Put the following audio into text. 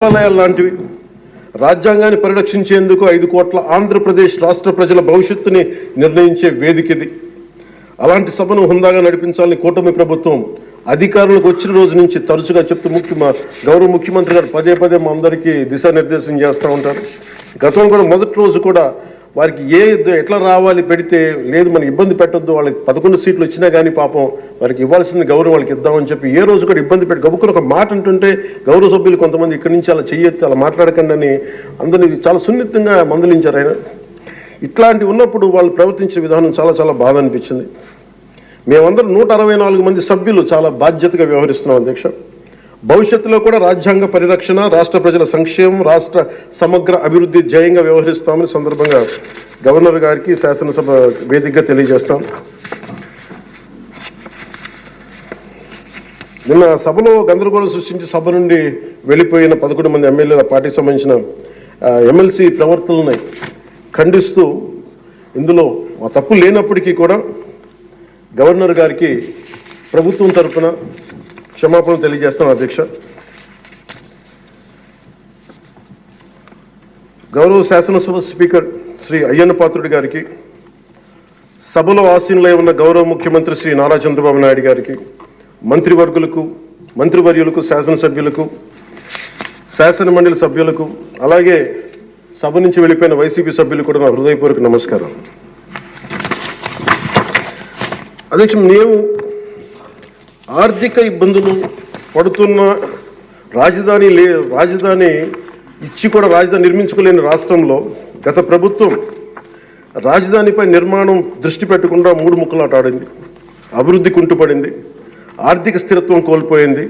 దేవాలయాలు లాంటివి. రాజ్యాంగాన్ని పరిరక్షించేందుకు 5 కోట్ల ఆంధ్రప్రదేశ్ రాష్ట్ర ప్రజల భవిష్యత్తుని నిర్ణయించే వేదిక ఇది. అలాంటి సభను హుందాగా నడిపించాలని కూటమి ప్రభుత్వం అధికారులకు వచ్చిన రోజు నుంచి తరచుగా చెప్తూ గౌరవ ముఖ్యమంత్రి గారు పదే పదే మా అందరికీ దిశానిర్దేశం చేస్తూ ఉంటారు. గతంలో కూడా మొదటి రోజు కూడా వారికి ఎట్లా రావాలి పెడితే లేదు మనం ఇబ్బంది పెట్టొద్దు, వాళ్ళకి 11 సీట్లు వచ్చినా కానీ పాపం వారికి ఇవ్వాల్సింది గౌరవం వాళ్ళకి ఇద్దామని చెప్పి ఏ రోజు కూడా ఇబ్బంది పెట్టి గబుక్కుని ఒక మాట అంటుంటే గౌరవ సభ్యులు కొంతమంది ఇక్కడి నుంచి అలా చెయ్యొద్దు, అలా మాట్లాడకండి అని అందరినీ చాలా సున్నితంగా మందలించారు ఆయన. ఇట్లాంటివి ఉన్నప్పుడు వాళ్ళు ప్రవర్తించే విధానం చాలా చాలా బాధ అనిపించింది. మేమందరం 164 మంది సభ్యులు చాలా బాధ్యతగా వ్యవహరిస్తున్నాం అధ్యక్ష. భవిష్యత్తులో కూడా రాజ్యాంగ పరిరక్షణ, రాష్ట్ర ప్రజల సంక్షేమం, రాష్ట్ర సమగ్ర అభివృద్ధి ధ్యేయంగా వ్యవహరిస్తామని సందర్భంగా గవర్నర్ గారికి శాసనసభ వేదికగా తెలియజేస్తాం. నిన్న సభలో గందరగోళం సృష్టించి సభ నుండి వెళ్ళిపోయిన 11 మంది ఎమ్మెల్యేల పార్టీకి సంబంధించిన ఎమ్మెల్సీ ప్రవర్తనని ఖండిస్తూ ఇందులో తప్పు లేనప్పటికీ కూడా గవర్నర్ గారికి ప్రభుత్వం తరఫున క్షమాపణ తెలియజేస్తాం అధ్యక్ష. గౌరవ శాసనసభ స్పీకర్ శ్రీ అయ్యన్న పాత్రుడి గారికి, సభలో ఆసీనులై ఉన్న గౌరవ ముఖ్యమంత్రి శ్రీ నారా చంద్రబాబు నాయుడు గారికి, మంత్రివర్యులకు, శాసనసభ్యులకు, శాసన మండలి సభ్యులకు, అలాగే సభ నుంచి వెళ్ళిపోయిన వైసీపీ సభ్యులకు కూడా నా హృదయపూర్వక నమస్కారం. అధ్యక్ష, మేము ఆర్థిక ఇబ్బందులు పడుతున్న రాజధాని ఇచ్చి కూడా రాజధాని నిర్మించుకోలేని రాష్ట్రంలో గత ప్రభుత్వం రాజధానిపై నిర్మాణం దృష్టి పెట్టకుండా 3 ముక్కలాట ఆడింది. అభివృద్ధి కుంటుపడింది, ఆర్థిక స్థిరత్వం కోల్పోయింది,